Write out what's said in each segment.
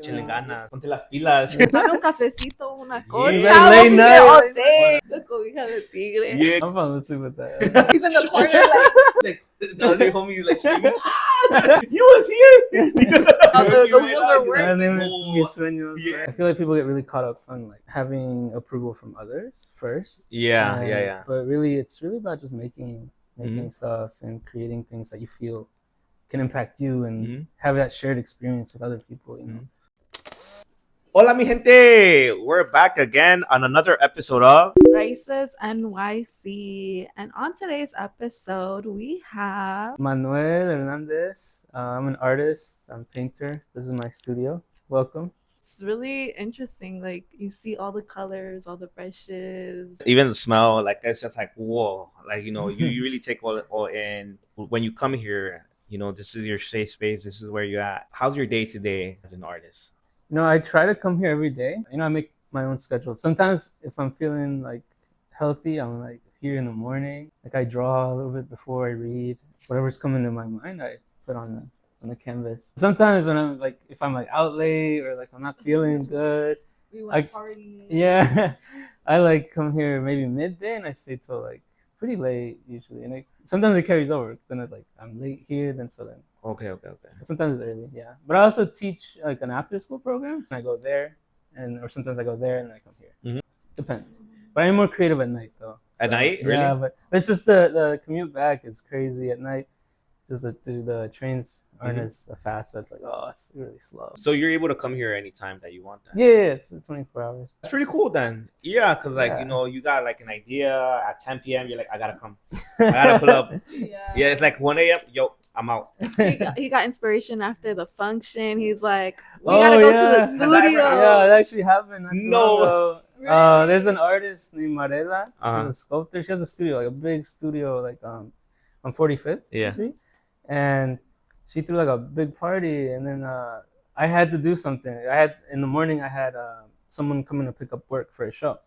Échenle ganas, ponte las pilas. Dame un cafecito, una concha, Yeah, late night. Té, la cobija de tigre. Yeah. I'm falling asleep with that. He's in the corner like, The other homies like screaming, you was here. the wheels are working. Yeah. I feel like people get really caught up on like having approval from others first. Yeah. But really, it's really about just making stuff and creating things that you feel can impact you and have that shared experience with other people, you know. Hola Mi Gente! We're back again on another episode of Raices NYC. And on today's episode, we have Manuel, Hernandez. I'm an artist. I'm a painter. This is my studio. Welcome. It's really interesting. Like, you see all the colors, all the brushes. even the smell. Like it's just like whoa. Like you really take all in when you come here. You know, this is your safe space. This is where you're at. How's your day to day as an artist? I try to come here every day. I make my own schedule. Sometimes if I'm feeling like healthy, I'm like here in the morning. Like I draw a little bit before I read. Whatever's coming to my mind, I put on the canvas. Sometimes when I'm like, if I'm like out late or like I'm not feeling good, We went partying. yeah, I like come here maybe midday and I stay till like pretty late usually. And sometimes it carries over. Then it's like I'm late here, then Okay. sometimes it's early, yeah. But I also teach like an after school program. And I go there, or sometimes I go there and I come here. Depends. But I'm more creative at night though. At night, really? Yeah, but it's just the commute back is crazy at night. Just the trains aren't as fast, so it's like it's really slow. So you're able to come here anytime that you want. That. Yeah, it's 24 hours. That's pretty cool then. Yeah, because you got like an idea at 10 p.m. You're like, I gotta come. I gotta pull up. Yeah, it's like 1 a.m. Yo, I'm out. He got inspiration after the function. He's like, we gotta go to the studio. Yeah, it actually happened. No. Really? There's an artist named Marela. Uh-huh. She's a sculptor. She has a studio, like a big studio, like on 45th Street. And she threw like a big party, and then I had to do something. In the morning I had someone coming to pick up work for a show.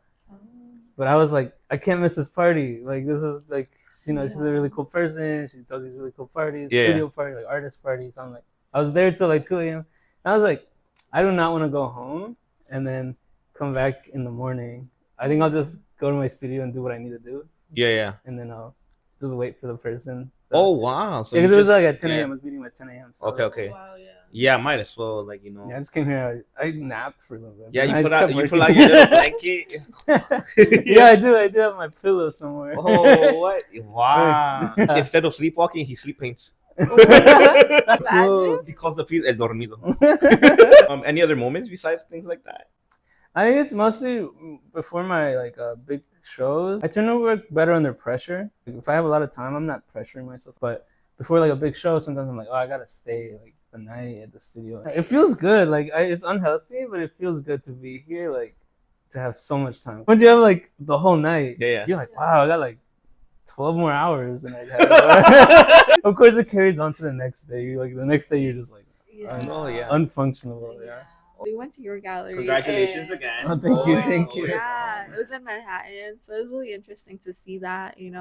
But I was like, I can't miss this party. Like this is like, she's a really cool person. She does these really cool parties, studio party, like artist parties. I'm like, I was there till like 2 a.m. And I was like, I do not want to go home and then come back in the morning. I think I'll just go to my studio and do what I need to do. Yeah. And then I'll just wait for the person. Oh wow! So because it was like at 10 a.m. I was meeting at 10 a.m. So Okay. Wow, Yeah, might as well. Like Yeah, I just came here. I napped for a little bit. Yeah, you pull out your little blanket. Yeah, I do. I do have my pillow somewhere. Oh, what? Wow! Instead of sleepwalking, he sleep paints. Imagine. He calls the piece el dormido. Any other moments besides things like that? I think it's mostly before my big shows. I tend to work better under pressure. If I have a lot of time, I'm not pressuring myself. But before like a big show, sometimes I'm like, I gotta stay like the night at the studio. It feels good. Like it's unhealthy, but it feels good to be here. Like to have so much time. Once you have like the whole night, you're like, wow, I got like 12 more hours than I had. Of course, it carries on to the next day. The next day, you're just like, unfunctional. Yeah. We went to your gallery. Congratulations again. Oh, thank you. Yeah, it was in Manhattan, so it was really interesting to see that, and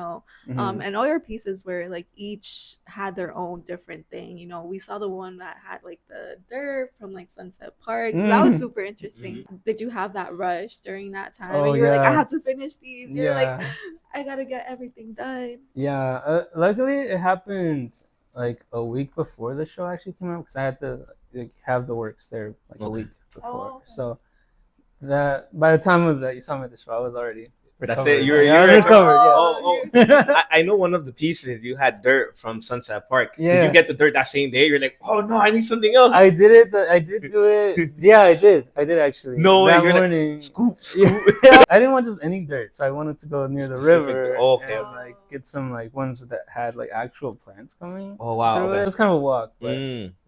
all your pieces were like each had their own different thing. We saw the one that had like the dirt from like Sunset Park. That was super interesting. Did you have that rush during that time? And you were like, I have to finish these. You're like, I gotta get everything done. Yeah, luckily it happened like a week before the show actually came out because I had to have the works there like a week before. So that by the time that you saw me at the show, I was already recovered. That's it. You're recovered. I know one of the pieces you had dirt from Sunset Park. Yeah. Did you get the dirt that same day? You're like, oh no, I need something else. I did it. I did do it. Yeah, I did actually. No way. That You're morning. Like, scoop. Yeah. I didn't want just any dirt, so I wanted to go near the river. Okay. And like get some like ones that had like actual plants coming. Oh wow. Okay. It was kind of a walk, but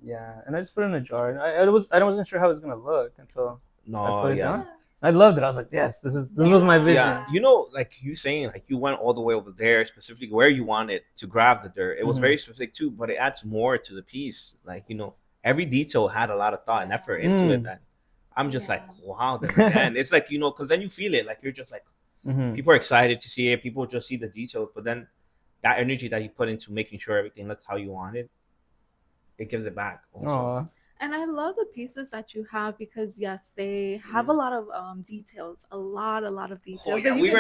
yeah. And I just put it in a jar. And I wasn't sure how it was gonna look until I put it down. I loved it. I was like, yes, this was my vision. Yeah, like you saying, like you went all the way over there, specifically where you wanted to grab the dirt. It was very specific too, but it adds more to the piece. Like every detail had a lot of thought and effort into it. That I'm just like, wow. And it's like because then you feel it. Like you're just like, people are excited to see it. People just see the detail, but then that energy that you put into making sure everything looks how you want it, it gives it back. Oh. And I love the pieces that you have because yes, they have a lot of details, a lot of details. Oh, yeah, we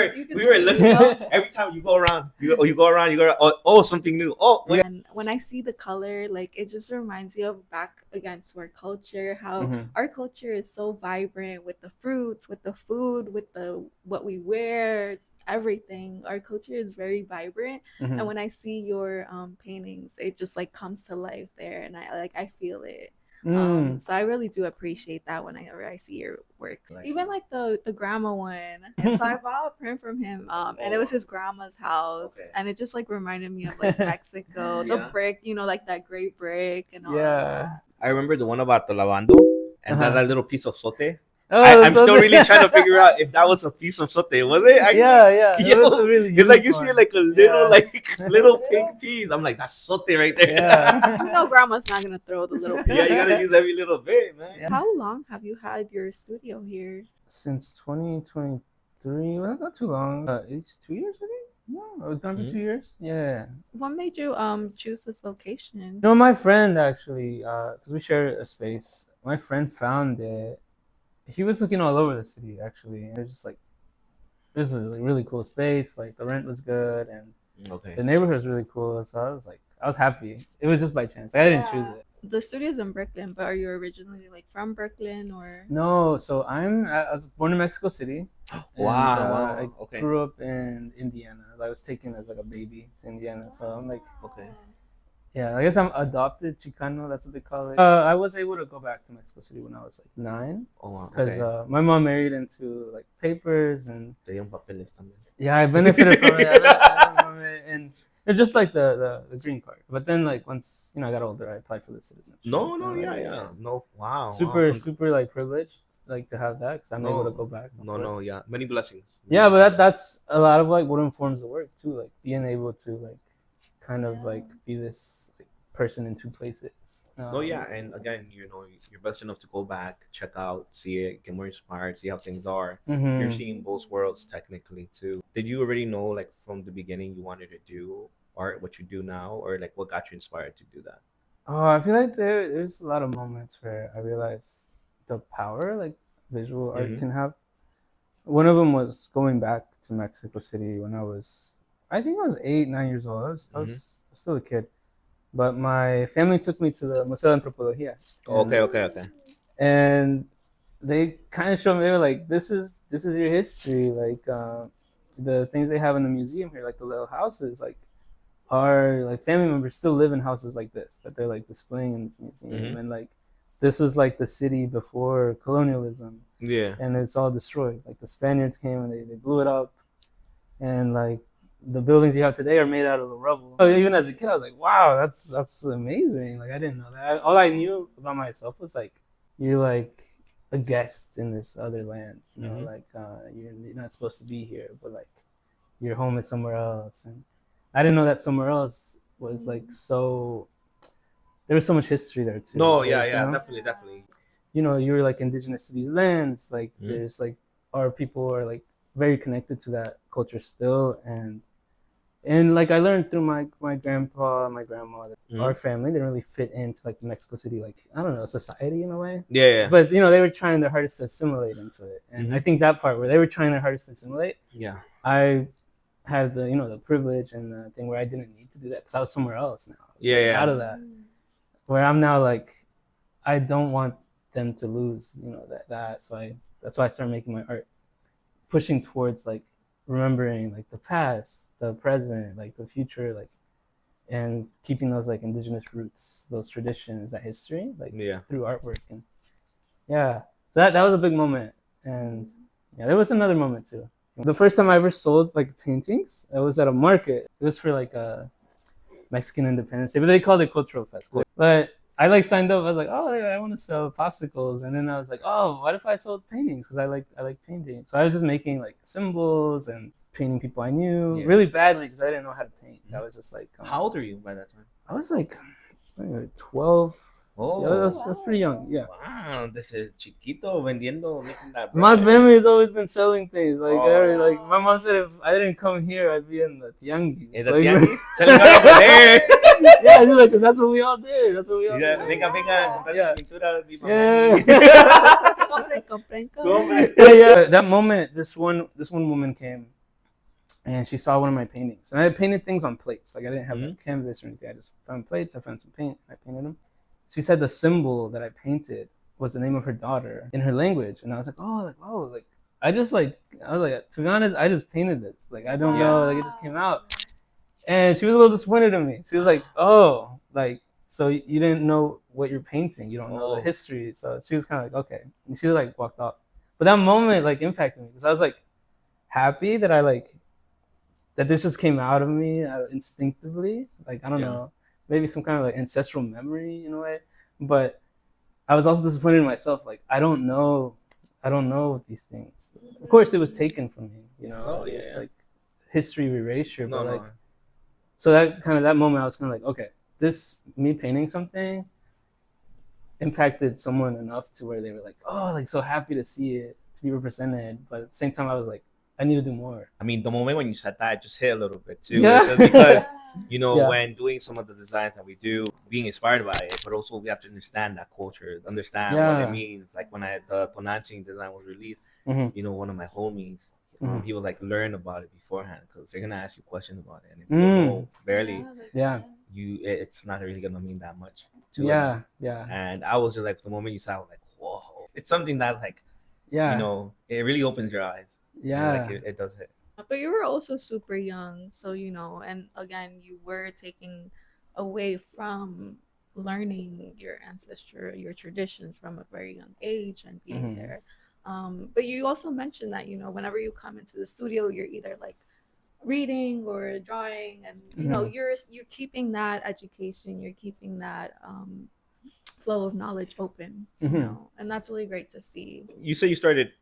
were looking every time you go around, you go around, oh something new. Oh, wait. And when I see the color, like it just reminds me of back against our culture, how our culture is so vibrant with the fruits, with the food, with the what we wear, everything. Our culture is very vibrant, and when I see your paintings, it just like comes to life there, and I feel it. So I really do appreciate that whenever I see your work. Even like the grandma one. And so I bought a print from him, and it was his grandma's house, and it just like reminded me of like Mexico, the brick, you know, like that great brick and all. Yeah, I remember the one about the lavando and that little piece of sote. Oh, I'm still really trying to figure out if that was a piece of sote. Was it? Yeah. It was a really it's like you see like a little little pink piece. I'm like, that's sote right there. Yeah. You know, grandma's not gonna throw the little piece. Yeah, you gotta use every little bit, man. Yeah. How long have you had your studio here? Since 2023. Well, not too long. It's 2 years, I think. No, it's gonna be 2 years. Yeah. What made you choose this location? No, my friend actually, because we share a space. My friend found it. He was looking all over the city actually, and it was just like, this is a really cool space. Like the rent was good, and the neighborhood was really cool. So I was happy. It was just by chance. I didn't choose it. The studio's in Brooklyn, but are you originally like from Brooklyn or? No, so I was born in Mexico City. Wow. I grew up in Indiana. I was taken as like a baby to Indiana, so I'm like, yeah, I guess I'm adopted Chicano. That's what they call it. I was able to go back to Mexico City when I was like 9. Oh, wow. Because my mom married into like papers and. Papeles también. Yeah, I benefited from it. And it's just like the green card. But then like once I got older, I applied for the citizenship. No, wow. Super like privileged like to have that because I'm able to go back. Yeah, many blessings. Yeah, but that's a lot of like what informs the work too, like being able to like kind of like be this like, person in two places. And again, you're blessed enough to go back, check out, see it, get more inspired, see how things are. You're seeing both worlds technically too. Did you already know like from the beginning you wanted to do art, what you do now, or like what got you inspired to do that? Oh, I feel like there's a lot of moments where I realized the power like visual art can have. One of them was going back to Mexico City when I think I was 8, 9 years old. I was still a kid. But my family took me to the Museo de Antropología. Okay. And they kind of showed me, they were like, this is your history. Like the things they have in the museum here, like the little houses, like our like family members still live in houses like this that they're like displaying in this museum. And like this was like the city before colonialism. Yeah. And it's all destroyed. Like the Spaniards came and they blew it up. And like the buildings you have today are made out of the rubble. Even as a kid, I was like, wow, that's amazing. Like I didn't know that. All I knew about myself was like, you're like a guest in this other land. You know, like you're not supposed to be here, but like your home is somewhere else. And I didn't know that somewhere else was like so. There was so much history there too. Definitely. You're like indigenous to these lands. Like there's like our people are like very connected to that culture still, and like I learned through my grandpa and my grandma that our family didn't really fit into like Mexico City, like I don't know, society in a way. Yeah. But they were trying their hardest to assimilate into it, and I think that part where they were trying their hardest to assimilate. Yeah. I had the privilege and the thing where I didn't need to do that because I was somewhere else now. Out of that, where I'm now like, I don't want them to lose that. So that's why I started making my art, pushing towards like remembering like the past, the present, like the future, like, and keeping those like indigenous roots, those traditions, that history, like through artwork. And so that was a big moment. And there was another moment too. The first time I ever sold like paintings, it was at a market. It was for like a Mexican Independence Day, but they called it Cultural Festival. But I like signed up. I was like, oh, I want to sell popsicles, and then I was like, oh, what if I sold paintings? Because I like painting. So I was just making like symbols and painting people I knew really badly because I didn't know how to paint. I was just like, how old are you by that time? I was like 12, Oh, yeah, that's pretty young. Yeah. Wow, desde chiquito vendiendo, making that bread. My family has always been selling things. Like, Oh. like my mom said, if I didn't come here, I'd be in the tianguis. In the like, tianguis? Selling out over there. Yeah, she's like, 'cause that's what we all did. That's what we all did. Venga, Yeah. pintura, mi mamá. Yeah. That moment, this one woman came, and she saw one of my paintings, and I had painted things on plates. Like I didn't have a canvas or anything. I just found plates. I found some paint. I painted them. She said the symbol that I painted was the name of her daughter in her language, and I was like, oh, like I was like, to be honest, I just painted this. Like I don't know, like it just came out, and she was a little disappointed in me. She was like, oh, like so you didn't know what you're painting, you don't know the history. So she was kind of like, okay, and she like walked off. But that moment like impacted me because I was like happy that that this just came out of me instinctively. Like I don't know, maybe some kind of like ancestral memory in a way. But I was also disappointed in myself. Like I don't know these things. Of course, it was taken from me. You know, it's like history erasure. But like, so that moment, I was kind of like, okay, me painting something impacted someone enough to where they were like, oh, like so happy to see it, to be represented. But at the same time, I was like, I need to do more. I mean, the moment when you said that, it just hit a little bit too. Yeah. It's just because, you know, when doing some of the designs that we do, being inspired by it, but also we have to understand that culture, understand what it means. Like when the Tonantzin design was released, you know, one of my homies, he was like, learn about it beforehand because they're gonna ask you questions about it, and if you don't know barely, it's not really gonna mean that much. To it. And I was just like, the moment you saw, I was like, whoa, it's something that like, you know, it really opens your eyes. Yeah, like it does hit. But you were also super young, so you know, and again, you were taking away from learning your ancestry, your traditions from a very young age and being there. But you also mentioned that, you know, whenever you come into the studio, you're either like reading or drawing, and you know, you're keeping that education, you're keeping that flow of knowledge open, you know, and that's really great to see. You say you started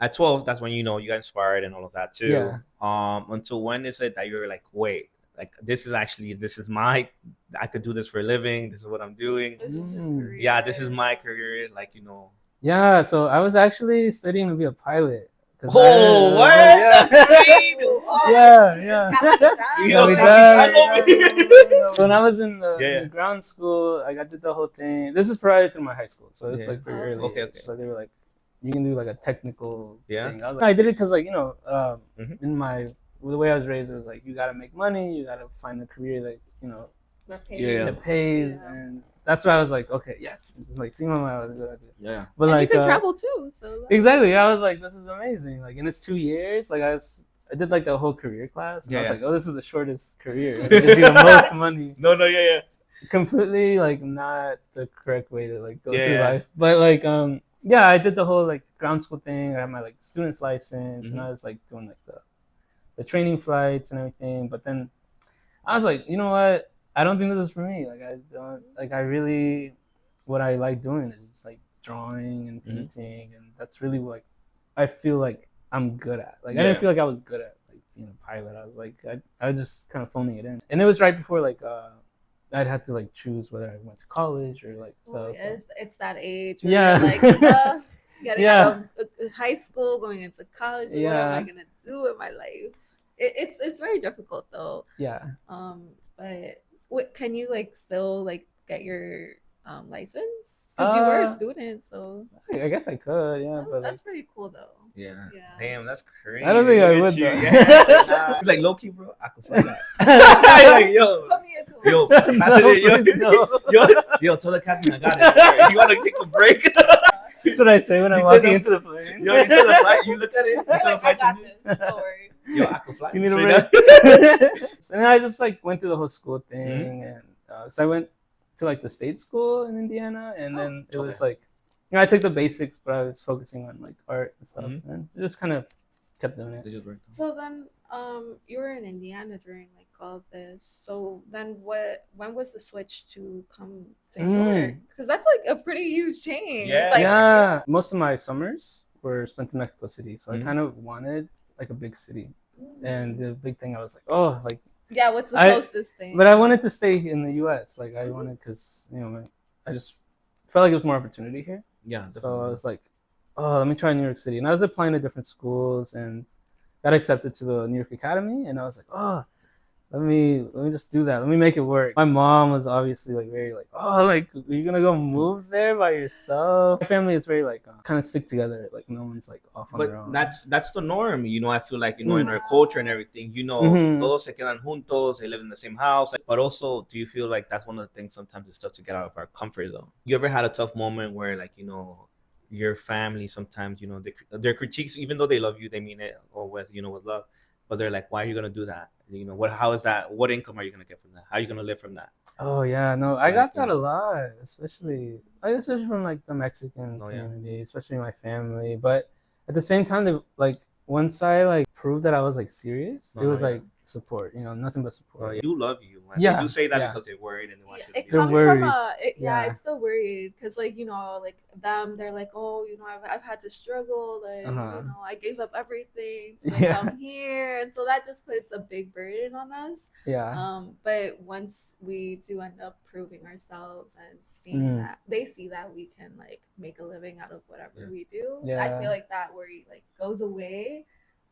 at 12, that's when, you know, you got inspired and all of that too. Yeah. Until when is it that you're like, wait, like this is my, I could do this for a living. This is what I'm doing. This is his career. Yeah, this is my career. Like, you know. Yeah, so I was actually studying to be a pilot. Oh, what? Yeah. When I was in the ground school, like I did the whole thing. This is probably through my high school, so it's like pretty early. Okay. So they were like, you can do like a technical thing. I did it because like, you know, in the way I was raised, it was like, you got to make money, you got to find a career that, you know, that pays. And that's why I was like, okay, yes. It's like, see, Mama, was a good idea. Yeah. But and like, you can travel too. So exactly. I was like, this is amazing. Like, and it's 2 years. Like I did like the whole career class. And I was like, oh, this is the shortest career. It gives you the most money. No. Completely like not the correct way to like go through life. But like, yeah, I did the whole like ground school thing. I had my like student's license, and I was like doing like the training flights and everything. But then I was like, you know what? I don't think this is for me. Like I really, what I like doing is just like drawing and painting, and that's really what I feel like I'm good at. Like I didn't feel like I was good at like being a pilot. I was like I was just kind of phoning it in, and it was right before like I'd have to like choose whether I went to college or like stuff. It's that age. Where you're like, getting out of high school, going into college. What am I gonna do with my life? It's very difficult though. Yeah. But can you like still like get your license? Because you were a student, so I guess I could. Yeah, but that's pretty cool though. Yeah. Damn, that's crazy. I don't think I would though. Yeah. Like low key, bro. I could fuck that. Like yo, yo, tell the captain I got it. You want to take a break? That's what I say when I'm walking into the plane. Yo, into the flight, you look at it. You like, I got this. Don't worry. Yo, I can fly. You need a break. And then I just like went through the whole school thing, and so I went to like the state school in Indiana, and then it was like, you know, I took the basics, but I was focusing on like art and stuff, and just kind of kept doing it. So then, you were in Indiana during like all of this. So then, when was the switch to come to New York? Because that's like a pretty huge change. Yeah, most of my summers were spent in Mexico City, so I kind of wanted like a big city, and the big thing I was like, oh, like. Yeah, what's the closest thing? But I wanted to stay in the U.S. Like I wanted, because you know, I just felt like there was more opportunity here. Yeah. So I was like, oh, let me try New York City. And I was applying to different schools and got accepted to the New York Academy. And I was like, oh, let me just do that. Let me make it work. My mom was obviously like very like, oh, like you're gonna go move there by yourself. My family is very like kind of stick together. Like no one's like off on their own. That's the norm. You know, I feel like, you know, in our culture and everything, you know, todos se quedan juntos, they live in the same house. Like, but also, do you feel like that's one of the things sometimes it's tough to get out of our comfort zone? You ever had a tough moment where like, you know, your family sometimes, you know, their critiques, even though they love you, they mean it or with, you know, with love, but they're like, why are you gonna do that? You know, how is that? What income are you gonna get from that? How are you gonna live from that? Oh yeah, no, I got that a lot, especially from like the Mexican community, especially my family. But at the same time, they, like once I like proved that I was like serious, it was like support. You know, nothing but support. They do love you. Man. Yeah, they do say that because they're worried and they want you to be. It comes from it's the worried because like you know like them they're like oh you know I've had to struggle like you know I gave up everything to like, come here and so that just puts a big burden on us. But once we do end up proving ourselves and seeing that they see that we can like make a living out of whatever we do, I feel like that worry like goes away.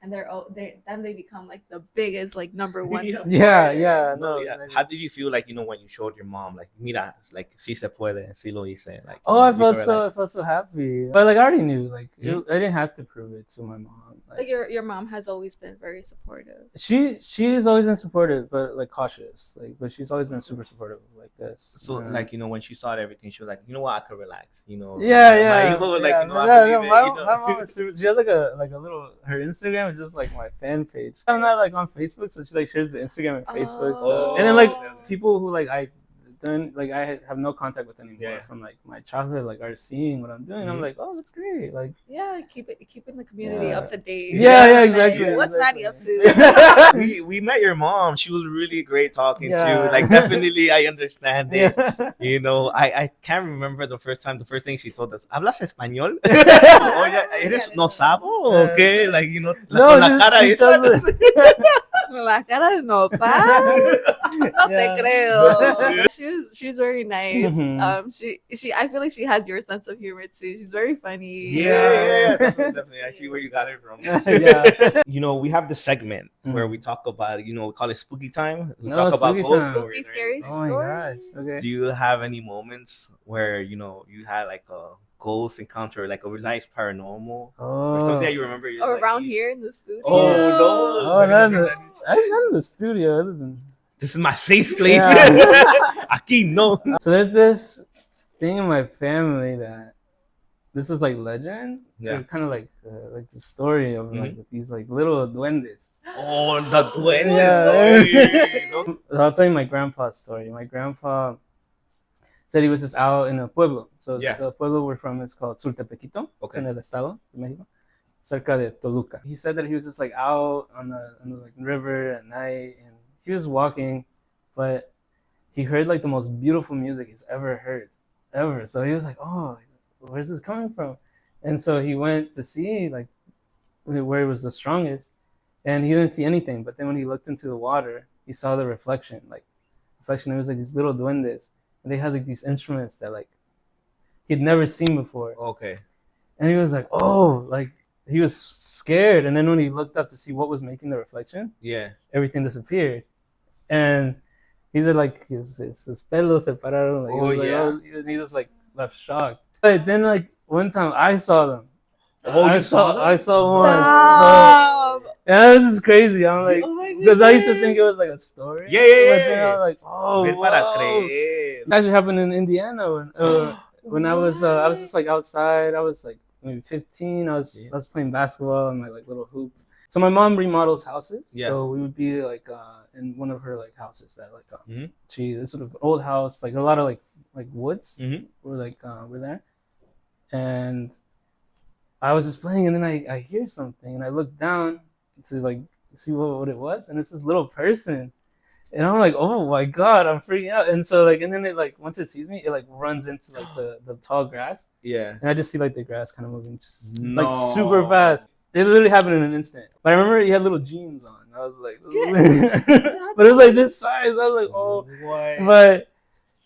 And then they become like the biggest like number one. How did you feel like you know when you showed your mom like mira like si se puede si lo hice like? Oh, I felt so happy. But like I already knew like I didn't have to prove it to my mom. Like your mom has always been very supportive. She's always been supportive, but like cautious. Like but she's always been super supportive like this. So like you know when she saw everything, she was like you know what I could relax. You know. My mom is super. She has like a little her Instagram. It's just like my fan page. I'm not like on Facebook, so she like shares the Instagram and Facebook. And then like people who like I have no contact with anymore from like my childhood like are seeing what I'm doing. I'm like, oh, that's great. Like keeping the community up to date. Exactly. Like, what's Maddie up to? we met your mom. She was really great talking to. Like definitely, I understand it. You know, I can't remember the first thing she told us. ¿Hablas español? Oye, ¿eres no sabo? Okay, like you know, con la cara esa. Con la cara de nopal. No te creo. She's very nice. She I feel like she has your sense of humor too. She's very funny. Yeah, definitely. I see where you got it from. You know, we have this segment where we talk about, you know, we call it spooky time. We talk about ghost stories. Spooky, scary stories. Oh my gosh. Okay. Do you have any moments where, you know, you had like a ghost encounter, like a nice paranormal or something that you remember? Or like, around here in the studio? Not in the studio. Other than... This is my safe place. Aquí no. So there's this thing in my family that this is like legend. Yeah. Kind of like the story of like these like little duendes. Oh, the duendes story. I'll tell you my grandpa's story. My grandpa said he was just out in a pueblo. So the pueblo we're from is called Sultepequito. It's in el estado de Mexico, cerca de Toluca. He said that he was just like out on the like river at night and he was walking, but he heard like the most beautiful music he's ever heard, ever. So he was like, "Oh, where's this coming from?" And so he went to see like where it was the strongest, and he didn't see anything. But then when he looked into the water, he saw the reflection. It was like these little duendes, and they had like these instruments that like he'd never seen before. Okay. And he was like, "Oh, like." He was scared, and then when he looked up to see what was making the reflection, everything disappeared. And he said like his pelos se pararon. Like, he was like left shocked. But then like one time I saw them. I saw one. So, this is crazy. I'm like, because I used to think it was like a story. Yeah. But then I was like, oh, it actually happened in Indiana when I was just like outside. I was like maybe 15. I was playing basketball in my like little hoop. So my mom remodels houses. Yeah. So we would be like in one of her like houses that like it's sort of an old house, like a lot of like woods. Were there. And I was just playing, and then I hear something, and I look down to like see what it was, and it's this little person. And I'm like, oh my God, I'm freaking out. And so like, and then it like, once it sees me, it like runs into like the tall grass. Yeah. And I just see like the grass kind of moving like super fast. It literally happened in an instant. But I remember he had little jeans on. I was like, but it was like this size. I was like, oh. What? But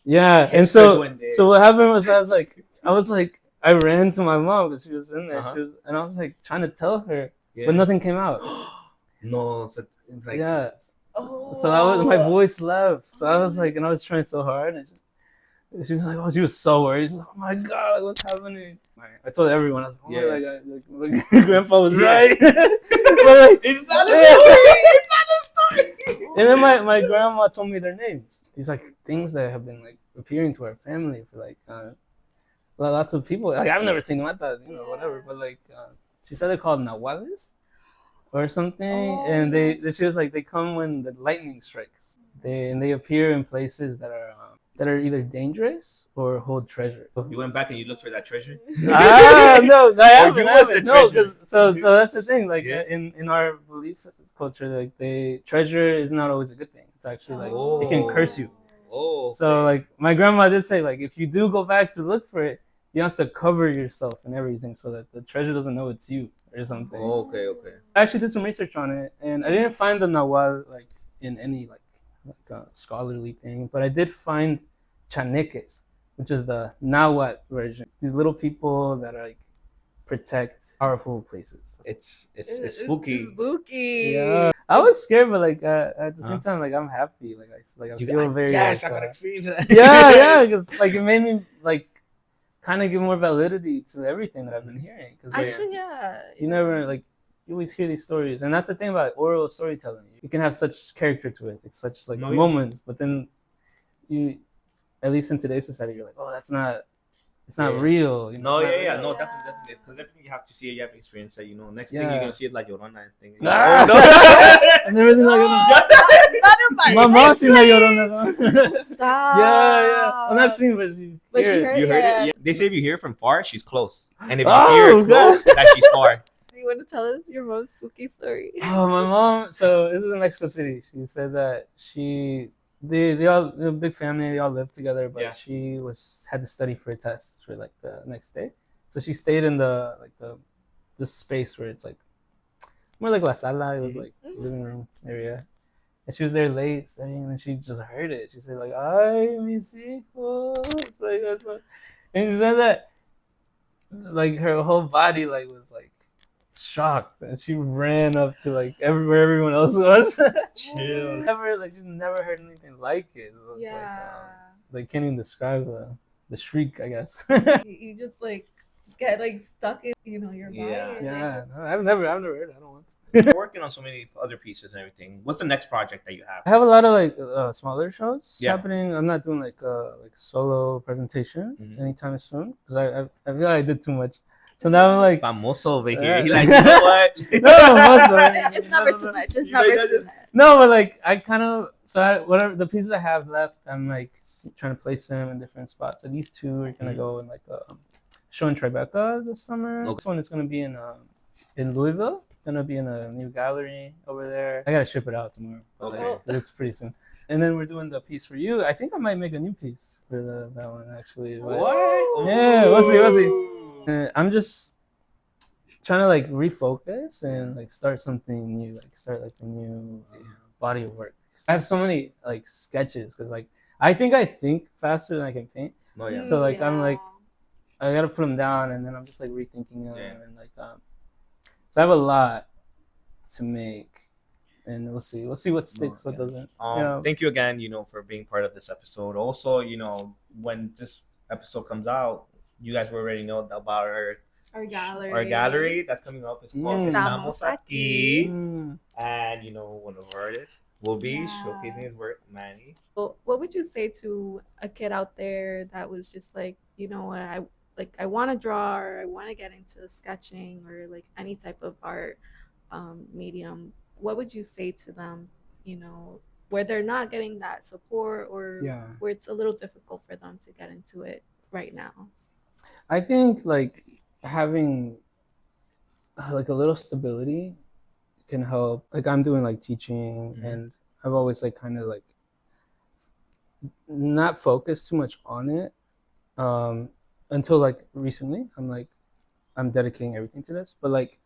yeah. And so what happened was I was like, I was like, I ran to my mom because she was in there. And I was like trying to tell her, but nothing came out. No, so it's like so my voice left. So I was like, and I was trying so hard, and she was like, she was so worried. She's like, oh my god, like, what's happening? I told everyone, I was like, my grandpa was right. But like, it's not a story. It's not a story. And then my grandma told me their names. These like things that have been like appearing to our family for like lots of people. Like I've never seen them. I thought whatever, but like she said they're called Nahuales or something, and she was like they come when the lightning strikes. They appear in places that are either dangerous or hold treasure. You went back and you looked for that treasure? No, I haven't. No, because so that's the thing. Like in our belief culture, like the treasure is not always a good thing. It's actually like it can curse you. Oh. Okay. So like my grandma did say, like if you do go back to look for it, you have to cover yourself and everything so that the treasure doesn't know it's you or something. Okay. I actually did some research on it, and I didn't find the Nahual like in any like a scholarly thing, but I did find chaneques, which is the Nahuatl version. These little people that are like protect powerful places. It's spooky. It's spooky. Yeah, I was scared, but like at the same time, like I'm happy. Like I feel very. Yes, like, I got experience that. Yeah, because like it made me like kind of give more validity to everything that I've been hearing. Because actually, you never like. You always hear these stories, and that's the thing about oral storytelling. You can have such character to it. It's such like moments, but then you, at least in today's society, you're like, oh, it's not real. You know, no, definitely. Because definitely you have to see it, you have to experience it. Next thing you're gonna see it like Llorona thing. I've never seen like my mom seen like Llorona. Stop. Yeah. I'm not seeing, but she heard it. Yeah. They say if you hear from far, she's close, and if you hear it close, that she's far. You want to tell us your most spooky story? Oh, my mom. So this is in Mexico City. She said that they all, a big family, they all lived together, but she had to study for a test for like the next day. So she stayed in the space where it's like more like la sala. It was like living room area, and she was there late studying, and she just heard it. She said like, "Ay, mis hijos," like that's what, and she said that like her whole body like was like shocked, and she ran up to like where everyone else was. Chill. She's never heard anything like it. So it's like can't even describe the shriek, I guess. You just like get like stuck in your body. No, I've never heard it. I don't want to. You're working on so many other pieces and everything. What's the next project that you have? I have a lot of like smaller shows happening. I'm not doing like solo presentation anytime soon because I feel like I did too much. So now I'm like famoso over here. He like, you know what? It's never too much. It's never too much. No, but like I kind of whatever the pieces I have left, I'm like trying to place them in different spots. So these two are gonna go in like a show in Tribeca this summer. Okay. This one is gonna be in Louisville. Gonna be in a new gallery over there. I gotta ship it out tomorrow. Okay, it's pretty soon. And then we're doing the piece for you. I think I might make a new piece for that one actually. But, what? Yeah, we'll see. I'm just trying to like refocus and like start something new, like start like a new body of work. I have so many like sketches because like I think faster than I can paint. Oh, yeah. So like I'm like I gotta put them down and then I'm just like rethinking them and like so I have a lot to make. And we'll see what sticks, what doesn't. Thank you again, for being part of this episode. Also, when this episode comes out, you guys will already know about our gallery. Our gallery that's coming up is called Estamos Aquí. And one of our artists will be showcasing his work, Manny. Well, what would you say to a kid out there that was just like, I want to draw or I want to get into sketching or like any type of art medium? What would you say to them, where they're not getting that support or where it's a little difficult for them to get into it right now? I think like having like a little stability can help. Like I'm doing like teaching and I've always like kind of like not focused too much on it until like recently. I'm dedicating everything to this. But like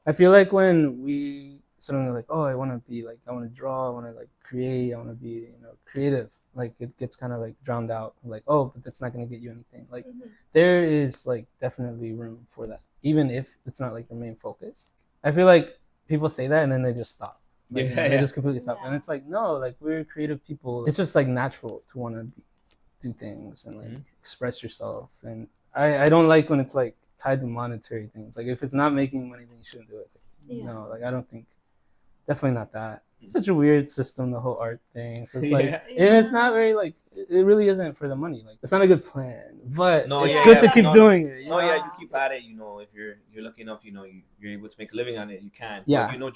I feel like when we suddenly like, oh, I want to draw, I want to like create, I want to be creative. Like it gets kind of like drowned out. Like, oh, but that's not gonna get you anything. Like there is like definitely room for that, even if it's not like your main focus. I feel like people say that and then they just stop. Like, they just completely stop. And it's like, no, like we're creative people. It's just like natural to want to do things and like express yourself. And I don't like when it's like tied to monetary things. Like if it's not making money, then you shouldn't do it. Like, no, like I don't think, definitely not that. It's such a weird system, the whole art thing. So it's like, and it's not very like, it really isn't for the money. Like it's not a good plan, but it's good to keep doing it. You keep at it. If you're lucky enough, you're able to make a living on it. You can. Yeah. But,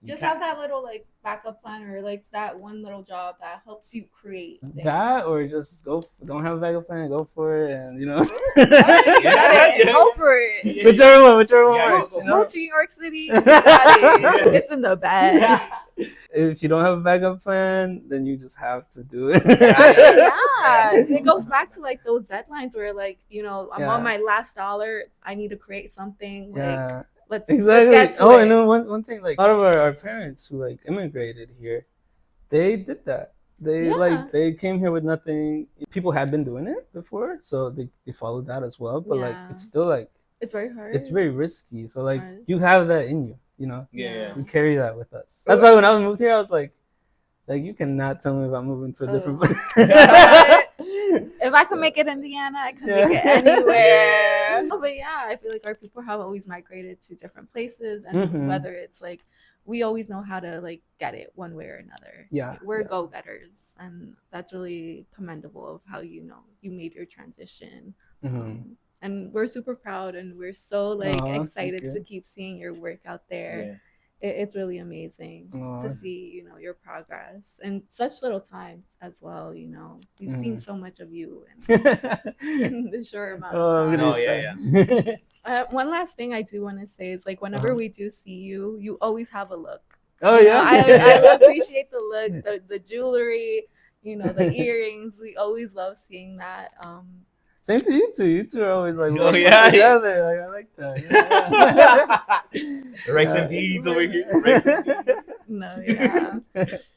just have that little like backup plan or like that one little job that helps you create things. That, or just don't have a backup plan, go for it, and go for it. Whichever one works. Go to New York City. It's in the bag. If you don't have a backup plan, then you just have to do it. It goes back to like those deadlines where like I'm on my last dollar. I need to create something. Like let's get to it. And then one thing, like a lot of our parents who like immigrated here, they did that. They came here with nothing. People had been doing it before, so they followed that as well. But like it's still like it's very hard. It's very risky. So like you have that in you, Yeah. You carry that with us. That's why when I moved here, I was like you cannot tell me about moving to a different place. If I can make it in Indiana, I can make it anywhere. But I feel like our people have always migrated to different places, and whether it's like we always know how to like get it one way or another. We're go-getters, and that's really commendable of how you made your transition. And we're super proud, and we're so like excited to keep seeing your work out there. It's really amazing to see your progress in such little time as well. We've seen so much of you in the short amount of time. One last thing I do want to say is like whenever we do see you, you always have a look. I appreciate the look, the jewelry, the earrings. We always love seeing that. Same to you two. You two are always like, together. Like, I like that. Rice and beans over here.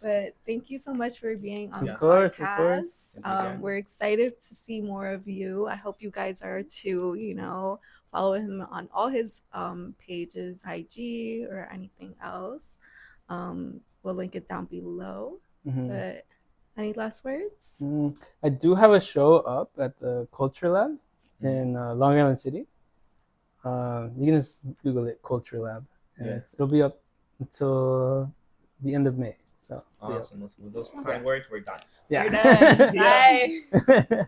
But thank you so much for being on the podcast. Of course. We're excited to see more of you. I hope you guys are too. Follow him on all his pages, IG or anything else. We'll link it down below. But any last words? I do have a show up at the Culture Lab in Long Island City. You can just Google it, Culture Lab. And it'll be up until the end of May. So awesome. With those kind words, we're done. We're done. Bye.